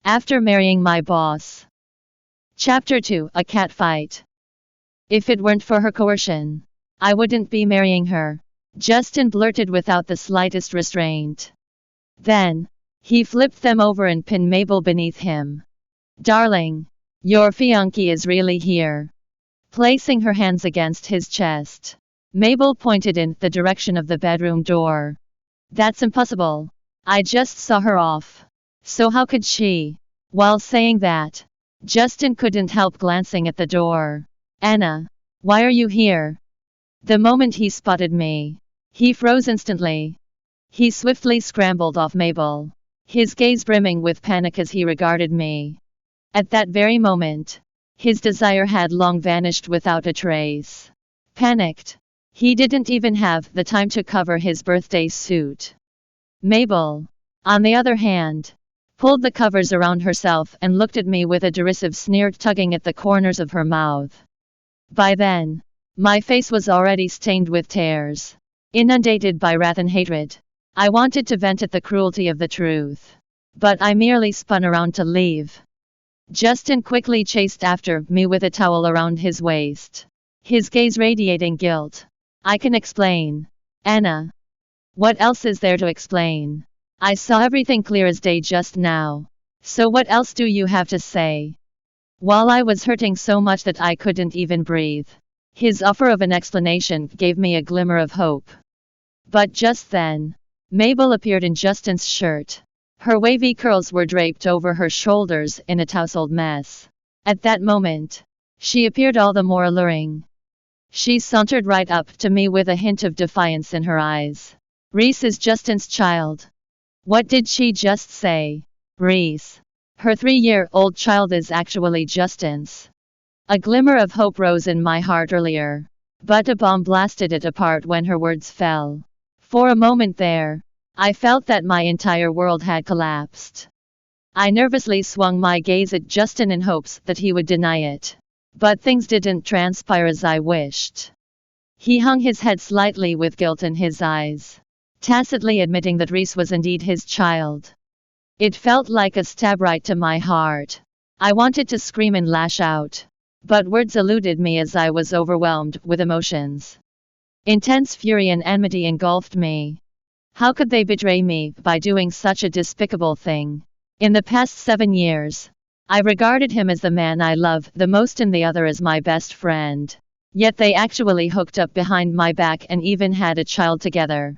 After Marrying My Boss. Chapter 2, A Catfight. If it weren't for her coercion, I wouldn't be marrying her, Justin blurted without the slightest restraint. Then, he flipped them over and pinned Mabel beneath him. Darling, your fiancé is really here. Placing her hands against his chest, Mabel pointed in the direction of the bedroom door. That's impossible. I just saw her off. So how could she? While saying that, Justin couldn't help glancing at the door. Anna, why are you here? The moment he spotted me, he froze instantly. He swiftly scrambled off Mabel, his gaze brimming with panic as he regarded me. At that very moment, his desire had long vanished without a trace. Panicked, he didn't even have the time to cover his birthday suit. Mabel, on the other hand, pulled the covers around herself and looked at me with a derisive sneer tugging at the corners of her mouth. By then, my face was already stained with tears. Inundated by wrath and hatred, I wanted to vent at the cruelty of the truth. But I merely spun around to leave. Justin quickly chased after me with a towel around his waist, his gaze radiating guilt. I can explain. Anna. What else is there to explain? I saw everything clear as day just now. So what else do you have to say? While I was hurting so much that I couldn't even breathe, his offer of an explanation gave me a glimmer of hope. But just then, Mabel appeared in Justin's shirt. Her wavy curls were draped over her shoulders in a tousled mess. At that moment, she appeared all the more alluring. She sauntered right up to me with a hint of defiance in her eyes. Reese is Justin's child. What did she just say? Reese. Her 3-year-old child is actually Justin's. A glimmer of hope rose in my heart earlier, but a bomb blasted it apart when her words fell. For a moment there, I felt that my entire world had collapsed. I nervously swung my gaze at Justin in hopes that he would deny it. But things didn't transpire as I wished. He hung his head slightly with guilt in his eyes, tacitly admitting that Reese was indeed his child. It felt like a stab right to my heart. I wanted to scream and lash out, but words eluded me as I was overwhelmed with emotions. Intense fury and enmity engulfed me. How could they betray me by doing such a despicable thing? In the past 7 years, I regarded him as the man I love the most and the other as my best friend. Yet they actually hooked up behind my back and even had a child together.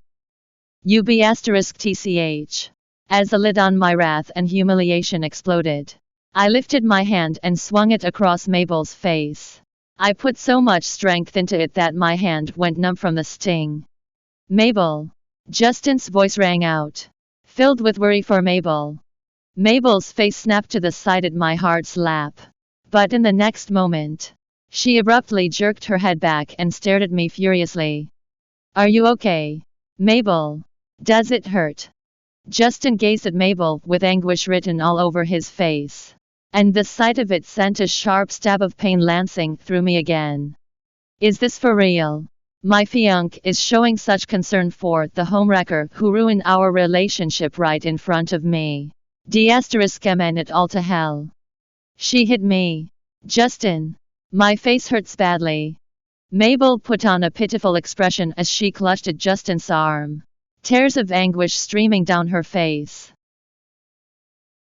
UB*TCH. As the lid on my wrath and humiliation exploded, I lifted my hand and swung it across Mabel's face. I put so much strength into it that my hand went numb from the sting. Mabel. Justin's voice rang out, filled with worry for Mabel. Mabel's face snapped to the side at my heart's lap. But in the next moment, she abruptly jerked her head back and stared at me furiously. Are you okay, Mabel? Does it hurt? Justin gazed at Mabel with anguish written all over his face. And the sight of it sent a sharp stab of pain lancing through me again. Is this for real? My fiancé is showing such concern for the homewrecker who ruined our relationship right in front of me. D'asterisk it all to hell. She hit me. Justin. My face hurts badly. Mabel put on a pitiful expression as she clutched at Justin's arm, tears of anguish streaming down her face.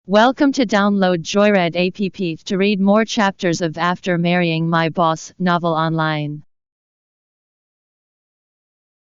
Welcome to download Joyread app to read more chapters of After Marrying My Boss novel online.